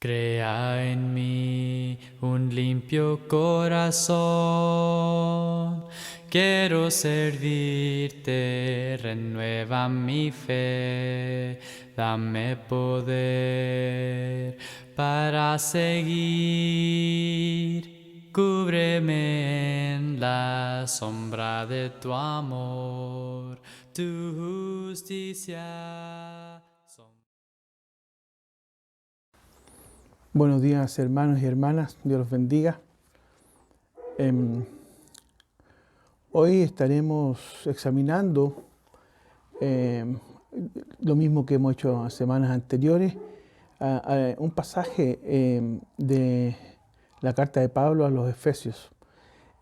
Crea en mí un limpio corazón. Quiero servirte, renueva mi fe. Dame poder para seguir. Cúbreme en la sombra de tu amor, tu justicia. Buenos días, hermanos y hermanas, Dios los bendiga. Hoy estaremos examinando lo mismo que hemos hecho en semanas anteriores, un pasaje de la carta de Pablo a los Efesios.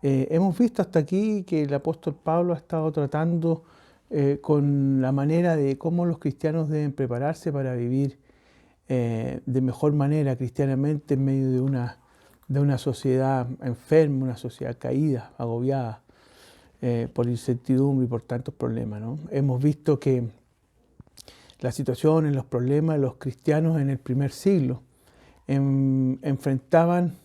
Hemos visto hasta aquí que el apóstol Pablo ha estado tratando con la manera de cómo los cristianos deben prepararse para vivir de mejor manera cristianamente en medio de una sociedad enferma, una sociedad caída, agobiada por incertidumbre y por tantos problemas, ¿no? Hemos visto que la situación, los problemas de los cristianos en el primer siglo enfrentaban,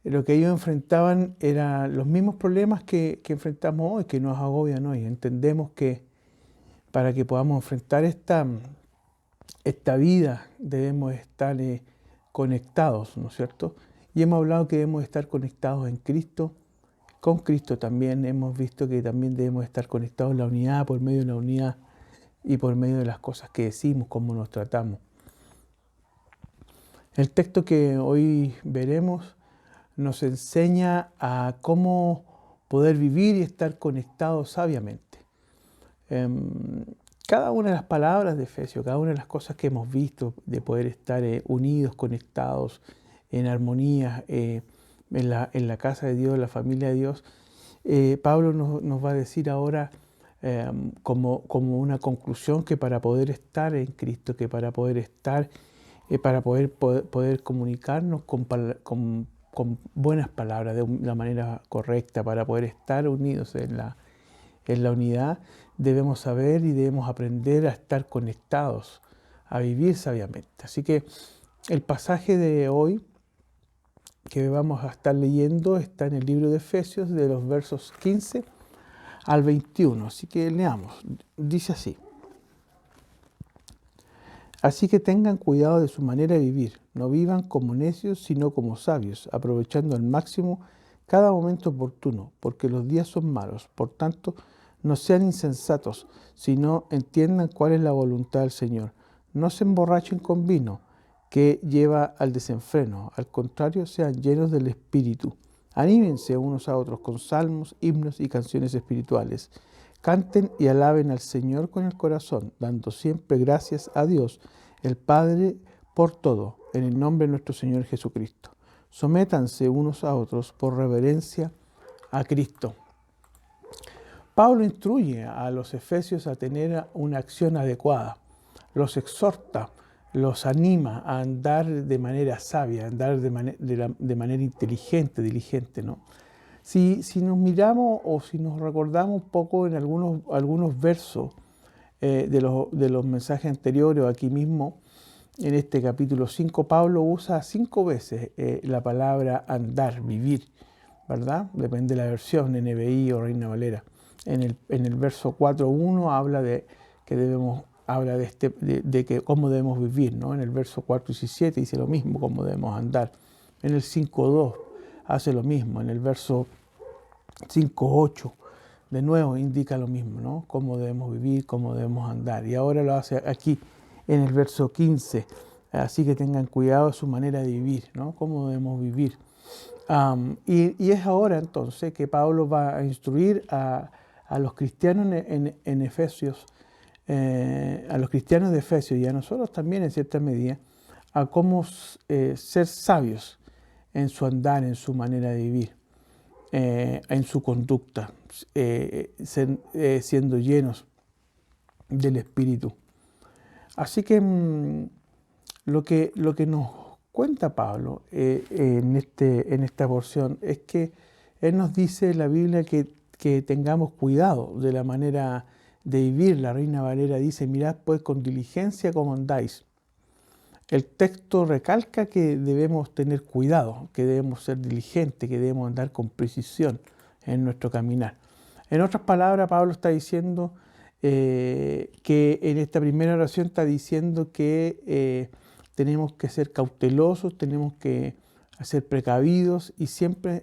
lo que ellos enfrentaban eran los mismos problemas que enfrentamos hoy, que nos agobian hoy. Entendemos que para que podamos enfrentar esta vida debemos estar conectados, ¿no es cierto? Y hemos hablado que debemos estar conectados en Cristo, con Cristo también. Hemos visto que también debemos estar conectados en la unidad, por medio de la unidad y por medio de las cosas que decimos, cómo nos tratamos. El texto que hoy veremos nos enseña a cómo poder vivir y estar conectados sabiamente. Cada una de las palabras de Efesios, cada una de las cosas que hemos visto de poder estar unidos, conectados, en armonía, en la casa de Dios, en la familia de Dios, Pablo nos va a decir ahora como una conclusión que para poder estar en Cristo, que para poder estar, para poder comunicarnos con buenas palabras, de la manera correcta, para poder estar unidos en la unidad, debemos saber y debemos aprender a estar conectados, a vivir sabiamente. Así que el pasaje de hoy que vamos a estar leyendo está en el libro de Efesios, de los versos 15 al 21. Así que leamos. Dice así: Así que tengan cuidado de su manera de vivir. No vivan como necios, sino como sabios, aprovechando al máximo cada momento oportuno, porque los días son malos. Por tanto, no sean insensatos, sino entiendan cuál es la voluntad del Señor. No se emborrachen con vino, que lleva al desenfreno. Al contrario, sean llenos del Espíritu. Anímense unos a otros con salmos, himnos y canciones espirituales. Canten y alaben al Señor con el corazón, dando siempre gracias a Dios, el Padre, por todo, en el nombre de nuestro Señor Jesucristo. Sométanse unos a otros por reverencia a Cristo. Pablo instruye a los efesios a tener una acción adecuada, los exhorta, los anima a andar de manera sabia, a andar de manera inteligente, diligente, ¿no? Si nos miramos o si nos recordamos un poco en algunos versos de los mensajes anteriores, o aquí mismo, en este capítulo 5, Pablo usa 5 veces la palabra andar, vivir, ¿verdad? Depende de la versión, NBI o Reina Valera. En el verso 4.1 habla de que cómo debemos vivir, ¿no? En el verso 4.17 dice lo mismo, cómo debemos andar. En el 5.2 hace lo mismo. En el verso 5.8 de nuevo indica lo mismo, ¿no? Cómo debemos vivir, cómo debemos andar. Y ahora lo hace aquí en el verso 15. Así que tengan cuidado de su manera de vivir, ¿no? Cómo debemos vivir. Y es ahora entonces que Pablo va a instruir a los cristianos en Efesios, a los cristianos de Efesios y a nosotros también en cierta medida, a cómo ser sabios en su andar, en su manera de vivir, en su conducta, siendo llenos del Espíritu. Así que lo que nos cuenta Pablo en esta porción es que él nos dice en la Biblia que tengamos cuidado de la manera de vivir. La Reina Valera dice: mirad pues con diligencia cómo andáis. el texto recalca que debemos tener cuidado, que debemos ser diligentes, que debemos andar con precisión en nuestro caminar. En otras palabras, Pablo está diciendo que en esta primera oración está diciendo que tenemos que ser cautelosos, tenemos que ser precavidos y siempre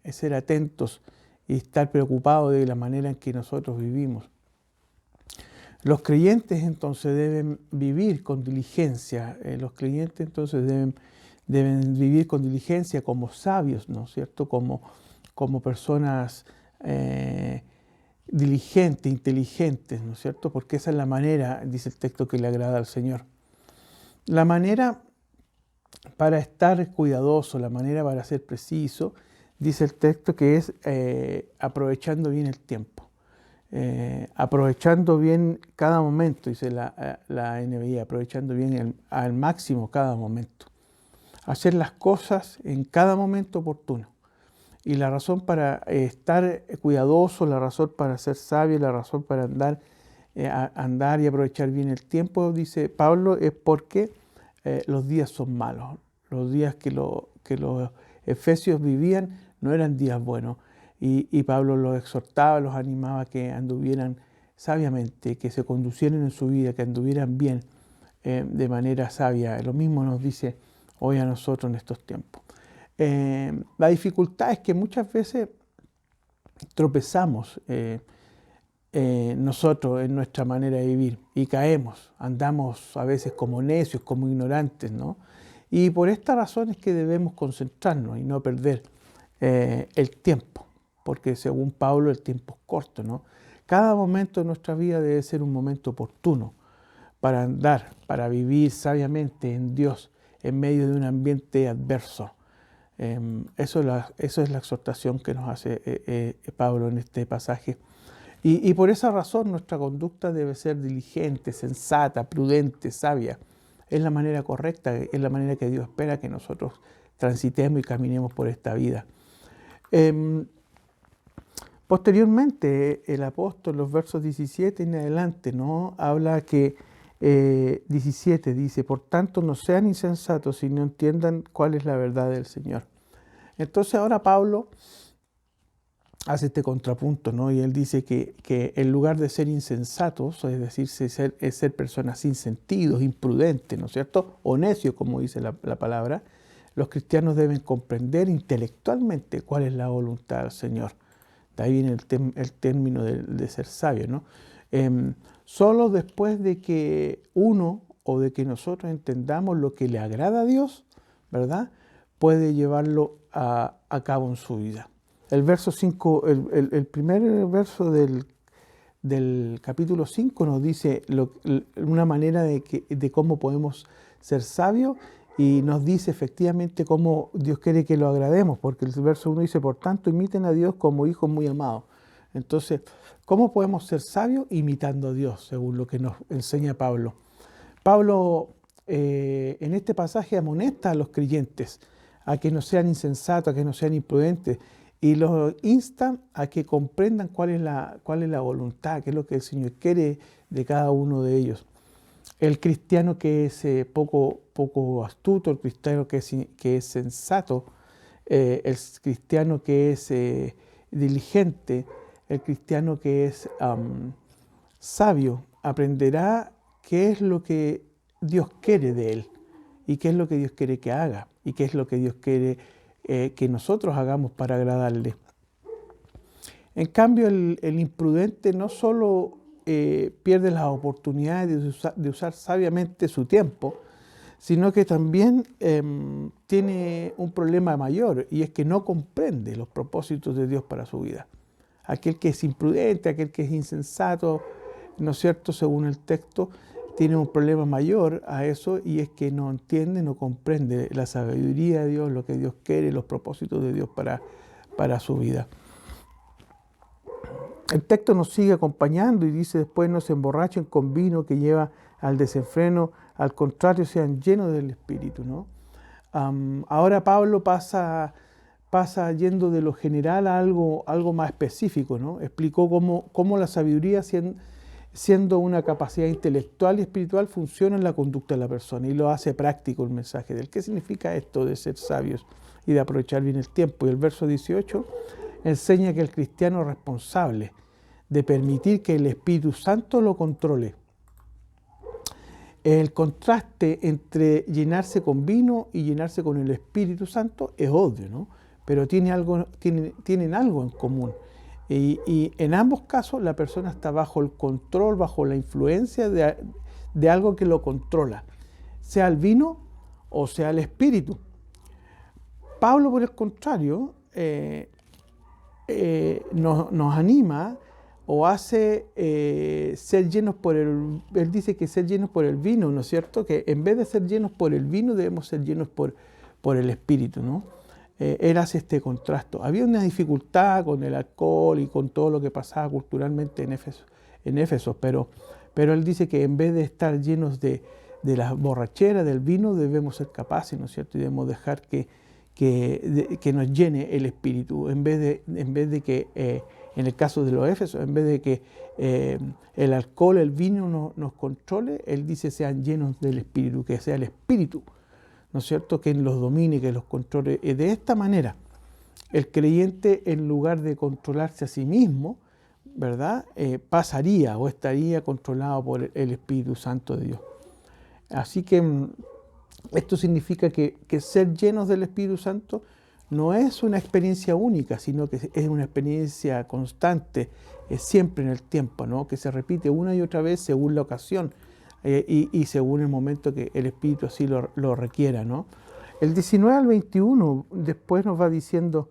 ser atentos y estar preocupados de la manera en que nosotros vivimos. Los creyentes entonces deben vivir con diligencia, los creyentes entonces deben vivir con diligencia como sabios, ¿no es cierto? Como personas diligentes, inteligentes, ¿no es cierto? Porque esa es la manera, dice el texto, que le agrada al Señor. La manera para estar cuidadoso, la manera para ser preciso, dice el texto que es aprovechando bien el tiempo. Aprovechando bien cada momento, dice la NBI, aprovechando bien al máximo cada momento. Hacer las cosas en cada momento oportuno. Y la razón para estar cuidadoso, la razón para ser sabio, la razón para andar y aprovechar bien el tiempo, dice Pablo, es porque los días son malos. Los días que los efesios vivían no eran días buenos. Y Pablo los exhortaba, los animaba a que anduvieran sabiamente, que se conducieran en su vida, que anduvieran bien de manera sabia. Lo mismo nos dice hoy a nosotros en estos tiempos. La dificultad es que muchas veces tropezamos nosotros en nuestra manera de vivir y caemos, andamos a veces como necios, como ignorantes, ¿no? Y por esta razón es que debemos concentrarnos y no perder el tiempo, porque según Pablo el tiempo es corto, ¿no? Cada momento de nuestra vida debe ser un momento oportuno para andar, para vivir sabiamente en Dios en medio de un ambiente adverso. Eso es la exhortación que nos hace Pablo en este pasaje. Y por esa razón nuestra conducta debe ser diligente, sensata, prudente, sabia. Es la manera correcta, es la manera que Dios espera que nosotros transitemos y caminemos por esta vida. Posteriormente, el apóstol, los versos 17 en adelante, ¿no? Habla que 17 dice, por tanto no sean insensatos y no entiendan cuál es la verdad del Señor. Entonces ahora Pablo hace este contrapunto, ¿no? Y él dice que en lugar de ser insensatos, es decir, ser personas sin sentidos, imprudentes, ¿no es cierto? O necios, como dice la palabra, los cristianos deben comprender intelectualmente cuál es la voluntad del Señor. De ahí viene el término de ser sabio, ¿no? Solo después de que uno o de que nosotros entendamos lo que le agrada a Dios, ¿verdad?, puede llevarlo a cabo en su vida. El verso 5, el primer verso del capítulo 5 nos dice una manera de cómo podemos ser sabios y nos dice efectivamente cómo Dios quiere que lo agrademos, porque el verso 1 dice, por tanto, imiten a Dios como hijos muy amados. Entonces, ¿cómo podemos ser sabios? Imitando a Dios, según lo que nos enseña Pablo. Pablo en este pasaje amonesta a los creyentes a que no sean insensatos, a que no sean imprudentes, y los insta a que comprendan cuál es la voluntad, qué es lo que el Señor quiere de cada uno de ellos. El cristiano que es poco astuto, el cristiano que es sensato, el cristiano que es diligente, el cristiano que es sabio, aprenderá qué es lo que Dios quiere de él y qué es lo que Dios quiere que haga y qué es lo que Dios quiere que nosotros hagamos para agradarle. En cambio, el imprudente no solo pierde las oportunidades de usar sabiamente su tiempo, sino que también tiene un problema mayor, y es que no comprende los propósitos de Dios para su vida. Aquel que es imprudente, aquel que es insensato, ¿no es cierto?, según el texto, tiene un problema mayor a eso, y es que no entiende, no comprende la sabiduría de Dios, lo que Dios quiere, los propósitos de Dios para su vida. El texto nos sigue acompañando y dice después, no se emborrachen con vino que lleva al desenfreno, al contrario, sean llenos del Espíritu, ¿no? Ahora Pablo pasa yendo de lo general a algo más específico, ¿no? Explicó cómo la sabiduría siendo una capacidad intelectual y espiritual, funciona en la conducta de la persona y lo hace práctico el mensaje de él. ¿Qué significa esto de ser sabios y de aprovechar bien el tiempo? Y el verso 18 enseña que el cristiano es responsable de permitir que el Espíritu Santo lo controle. El contraste entre llenarse con vino y llenarse con el Espíritu Santo es obvio, ¿no? Pero tienen algo en común. Y en ambos casos la persona está bajo el control, bajo la influencia de algo que lo controla, sea el vino o sea el Espíritu. Pablo, por el contrario, nos anima o hace ser llenos por él dice que ser llenos por el vino, ¿no es cierto? Que en vez de ser llenos por el vino debemos ser llenos por el Espíritu, ¿no? Él hace este contraste. Había una dificultad con el alcohol y con todo lo que pasaba culturalmente en Éfeso, pero él dice que en vez de estar llenos de la borrachera, del vino, debemos ser capaces, ¿no es cierto? Y debemos dejar que nos llene el Espíritu, en vez de que, en el caso de los Éfesos, en vez de que el alcohol, el vino nos controle, él dice sean llenos del Espíritu, que sea el Espíritu, ¿no es cierto?, que los domine, que los controle. De esta manera, el creyente, en lugar de controlarse a sí mismo, ¿verdad?, pasaría o estaría controlado por el Espíritu Santo de Dios. Así que esto significa que ser llenos del Espíritu Santo no es una experiencia única, sino que es una experiencia constante, siempre en el tiempo, ¿no?, que se repite una y otra vez según la ocasión y según el momento que el Espíritu así lo requiera, ¿no? El 19 al 21 después nos va diciendo: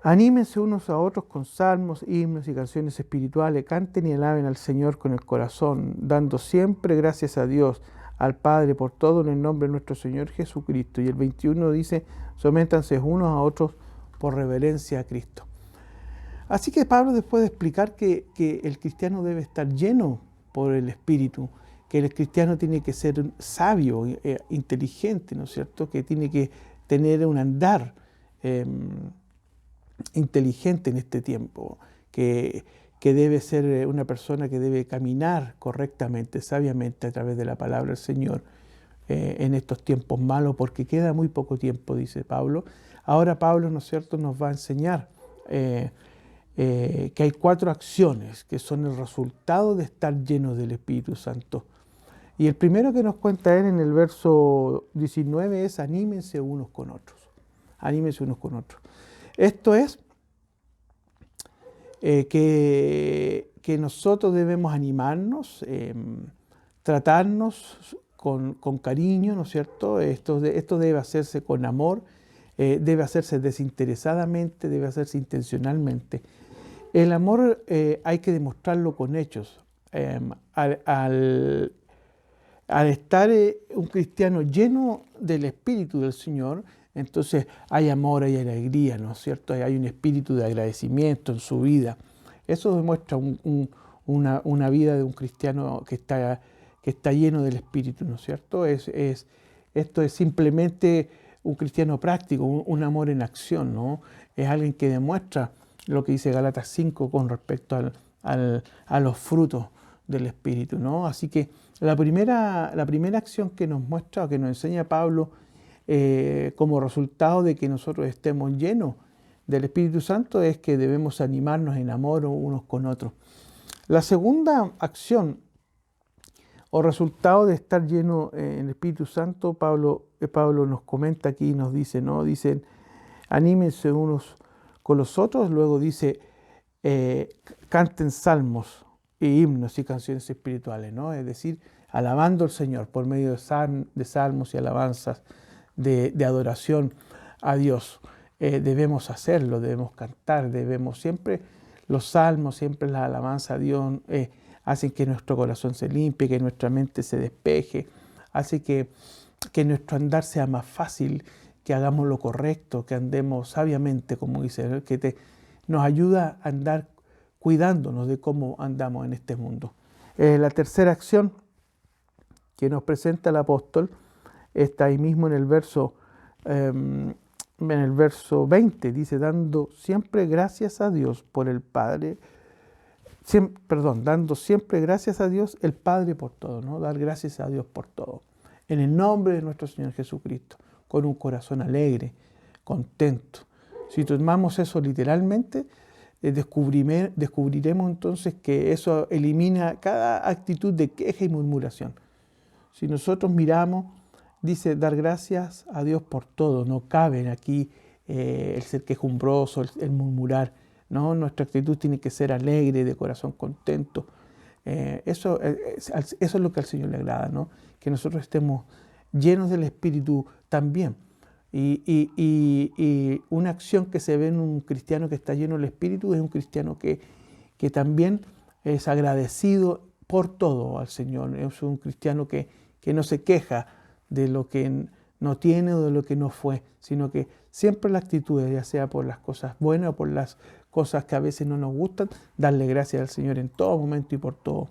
anímense unos a otros con salmos, himnos y canciones espirituales, canten y alaben al Señor con el corazón, dando siempre gracias a Dios, al Padre, por todo en el nombre de nuestro Señor Jesucristo. Y el 21 dice: sométanse unos a otros por reverencia a Cristo. Así que Pablo, después de explicar que el cristiano debe estar lleno por el Espíritu, que el cristiano tiene que ser sabio, inteligente, ¿no es cierto?, que tiene que tener un andar inteligente en este tiempo, que debe ser una persona que debe caminar correctamente, sabiamente a través de la palabra del Señor en estos tiempos malos, porque queda muy poco tiempo, dice Pablo. Ahora Pablo, ¿no es cierto?, nos va a enseñar que hay 4 acciones que son el resultado de estar llenos del Espíritu Santo. Y el primero que nos cuenta él en el verso 19 es: anímense unos con otros. Anímense unos con otros. Esto es que nosotros debemos animarnos, tratarnos con cariño, ¿no es cierto? Esto debe hacerse con amor, debe hacerse desinteresadamente, debe hacerse intencionalmente. El amor hay que demostrarlo con hechos. Al estar un cristiano lleno del Espíritu del Señor, entonces hay amor, hay alegría, ¿no es cierto? Hay un espíritu de agradecimiento en su vida. Eso demuestra una vida de un cristiano que está lleno del Espíritu, ¿no es cierto? Esto es simplemente un cristiano práctico, un amor en acción, ¿no? Es alguien que demuestra lo que dice Gálatas 5 con respecto a los frutos del Espíritu, ¿no? Así que la primera acción que nos muestra o que nos enseña Pablo como resultado de que nosotros estemos llenos del Espíritu Santo es que debemos animarnos en amor unos con otros. La segunda acción o resultado de estar lleno en el Espíritu Santo, Pablo nos comenta aquí y nos dice, ¿no? Dicen: anímense unos con los otros. Luego dice: canten salmos y himnos y canciones espirituales, ¿no? Es decir, alabando al Señor por medio de salmos y alabanzas de adoración a Dios. Debemos hacerlo, debemos cantar, debemos siempre, los salmos, siempre la alabanza a Dios hacen que nuestro corazón se limpie, que nuestra mente se despeje, hace que nuestro andar sea más fácil, que hagamos lo correcto, que andemos sabiamente, como dice, que nos ayuda a andar cuidándonos de cómo andamos en este mundo. La tercera acción que nos presenta el apóstol está ahí mismo en el verso 20, dice: dando siempre gracias a Dios por el Padre, dando siempre gracias a Dios, el Padre, por todo, ¿no? Dar gracias a Dios por todo. En el nombre de nuestro Señor Jesucristo, con un corazón alegre, contento. Si tomamos eso literalmente, descubriremos entonces que eso elimina cada actitud de queja y murmuración. Si nosotros miramos, dice dar gracias a Dios por todo, no cabe aquí el ser quejumbroso, el murmurar, ¿no? Nuestra actitud tiene que ser alegre, de corazón contento. Eso es lo que al Señor le agrada, ¿no? Que nosotros estemos llenos del Espíritu también. Y una acción que se ve en un cristiano que está lleno del Espíritu es un cristiano que también es agradecido por todo al Señor. Es un cristiano que no se queja de lo que no tiene o de lo que no fue, sino que siempre la actitud, ya sea por las cosas buenas o por las cosas que a veces no nos gustan, darle gracias al Señor en todo momento y por todo.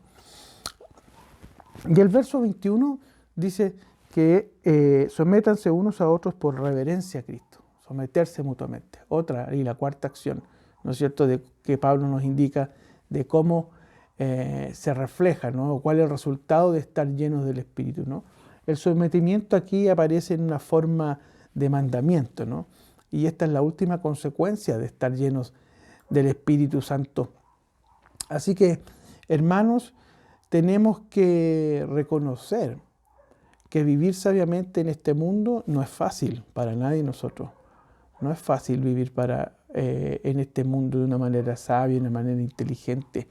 Y el verso 21 dice que sométanse unos a otros por reverencia a Cristo, someterse mutuamente. Otra y la cuarta acción, ¿no es cierto?, de que Pablo nos indica de cómo se refleja, ¿no? ¿Cuál es el resultado de estar llenos del Espíritu, ¿no? El sometimiento aquí aparece en una forma de mandamiento, ¿no? Y esta es la última consecuencia de estar llenos del Espíritu Santo. Así que, hermanos, tenemos que reconocer que vivir sabiamente en este mundo no es fácil para nadie de nosotros. No es fácil vivir en este mundo de una manera sabia, de una manera inteligente.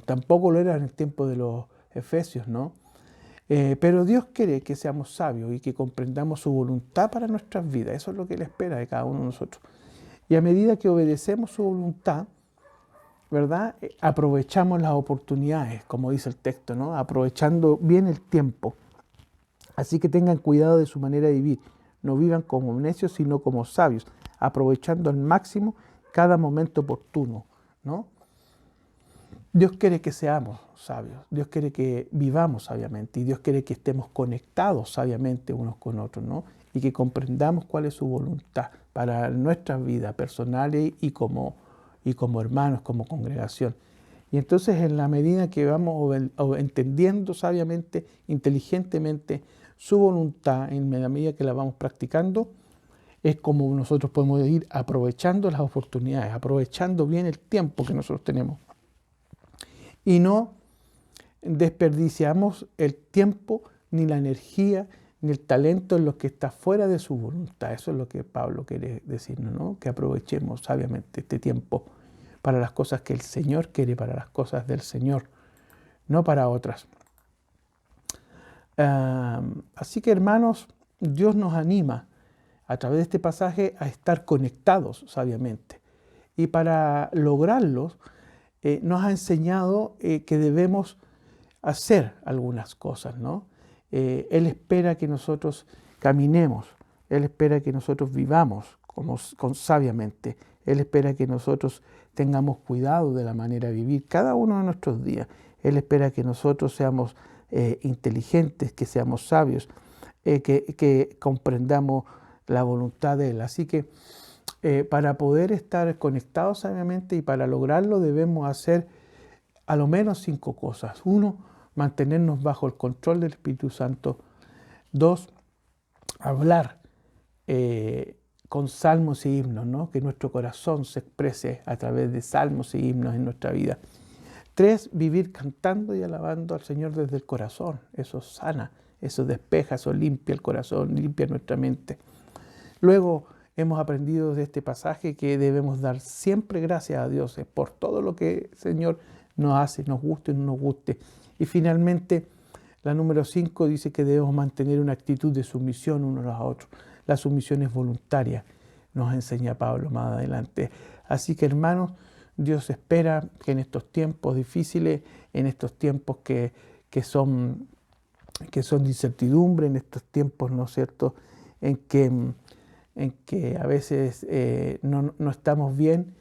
Tampoco lo era en el tiempo de los Efesios, ¿no? Pero Dios quiere que seamos sabios y que comprendamos su voluntad para nuestras vidas. Eso es lo que Él espera de cada uno de nosotros. Y a medida que obedecemos su voluntad, ¿verdad?, aprovechamos las oportunidades, como dice el texto, ¿no? Aprovechando bien el tiempo. Así que tengan cuidado de su manera de vivir. No vivan como necios, sino como sabios, aprovechando al máximo cada momento oportuno, ¿no? Dios quiere que seamos sabios, Dios quiere que vivamos sabiamente y Dios quiere que estemos conectados sabiamente unos con otros, ¿no? Y que comprendamos cuál es su voluntad para nuestras vidas personales y como hermanos, como congregación. Y entonces en la medida que vamos entendiendo sabiamente, inteligentemente su voluntad, en la medida que la vamos practicando, es como nosotros podemos ir aprovechando las oportunidades, aprovechando bien el tiempo que nosotros tenemos. Y no desperdiciamos el tiempo, ni la energía, ni el talento en lo que está fuera de su voluntad. Eso es lo que Pablo quiere decirnos, ¿no? Que aprovechemos sabiamente este tiempo para las cosas que el Señor quiere, para las cosas del Señor, no para otras. Así que, hermanos, Dios nos anima a través de este pasaje a estar conectados sabiamente. Y para lograrlo, nos ha enseñado que debemos hacer algunas cosas, ¿no? Él espera que nosotros caminemos, Él espera que nosotros vivamos sabiamente, Él espera que nosotros tengamos cuidado de la manera de vivir cada uno de nuestros días. Él espera que nosotros seamos inteligentes, que seamos sabios, que comprendamos la voluntad de Él. Así que para poder estar conectados sabiamente y para lograrlo debemos hacer a lo menos 5 cosas. 1, mantenernos bajo el control del Espíritu Santo. 2, hablar con salmos y himnos, ¿no? Que nuestro corazón se exprese a través de salmos y himnos en nuestra vida. 3, vivir cantando y alabando al Señor desde el corazón. Eso sana, eso despeja, eso limpia el corazón, limpia nuestra mente. Luego hemos aprendido de este pasaje que debemos dar siempre gracias a Dios por todo lo que el Señor nos hace, nos guste o no nos guste. Y finalmente, la número 5 dice que debemos mantener una actitud de sumisión unos a otros. La sumisión es voluntaria, nos enseña Pablo más adelante. Así que, hermanos, Dios espera que en estos tiempos difíciles, en estos tiempos que son de incertidumbre, en estos tiempos, ¿no es cierto?, en que a veces no estamos bien,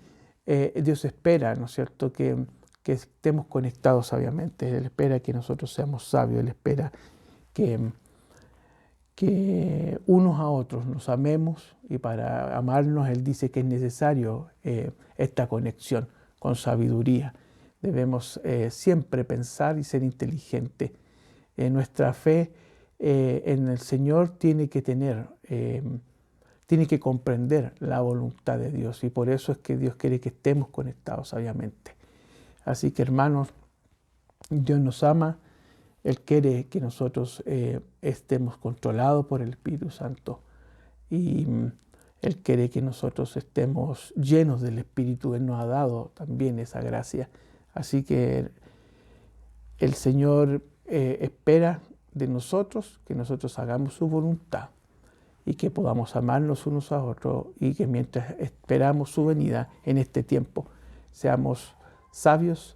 Dios espera, ¿no es cierto?, que estemos conectados sabiamente. Él espera que nosotros seamos sabios, Él espera que unos a otros nos amemos, y para amarnos Él dice que es necesario esta conexión con sabiduría, Debemos siempre pensar y ser inteligentes. Nuestra fe en el Señor tiene que comprender la voluntad de Dios, y por eso es que Dios quiere que estemos conectados sabiamente. Así que, hermanos, Dios nos ama. Él quiere que nosotros estemos controlados por el Espíritu Santo, y Él quiere que nosotros estemos llenos del Espíritu. Él nos ha dado también esa gracia. Así que el Señor espera de nosotros que nosotros hagamos su voluntad y que podamos amarnos unos a otros, y que mientras esperamos su venida en este tiempo, seamos sabios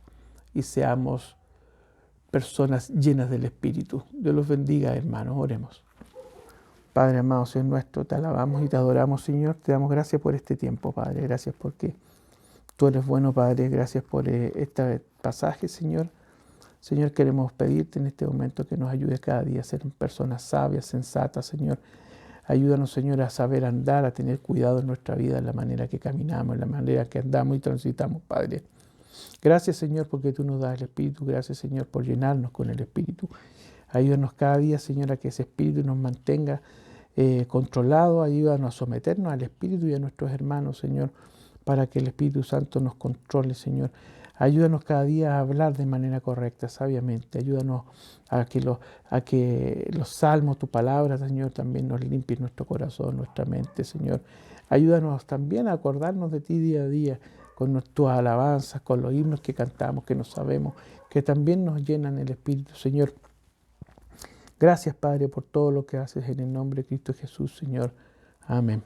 y seamos personas llenas del Espíritu. Dios los bendiga, hermanos. Oremos. Padre amado, Señor nuestro, te alabamos y te adoramos, Señor. Te damos gracias por este tiempo, Padre. Gracias porque tú eres bueno, Padre. Gracias por este pasaje, Señor. Señor, queremos pedirte en este momento que nos ayudes cada día a ser personas sabias, sensatas, Señor. Ayúdanos, Señor, a saber andar, a tener cuidado en nuestra vida, en la manera que caminamos, en la manera que andamos y transitamos, Padre. Gracias, Señor, porque tú nos das el Espíritu. Gracias, Señor, por llenarnos con el Espíritu. Ayúdanos cada día, Señor, a que ese Espíritu nos mantenga controlado. Ayúdanos a someternos al Espíritu y a nuestros hermanos, Señor, para que el Espíritu Santo nos controle, Señor. Ayúdanos cada día a hablar de manera correcta, sabiamente. Ayúdanos a que los salmos, tu palabra, Señor, también nos limpien nuestro corazón, nuestra mente, Señor. Ayúdanos también a acordarnos de ti día a día, con nuestras alabanzas, con los himnos que cantamos, que no sabemos, que también nos llenan el Espíritu, Señor. Gracias, Padre, por todo lo que haces en el nombre de Cristo Jesús, Señor. Amén.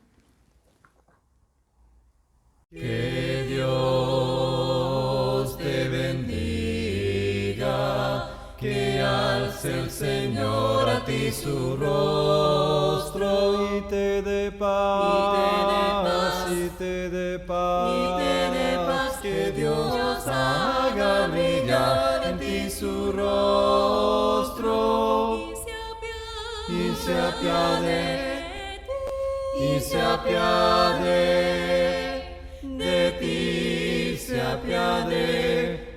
Que Dios te bendiga, que alce el Señor a ti su rostro y te dé paz, y te dé paz, que Dios haga brillar en ti su rostro y se apiade de ti, se apiade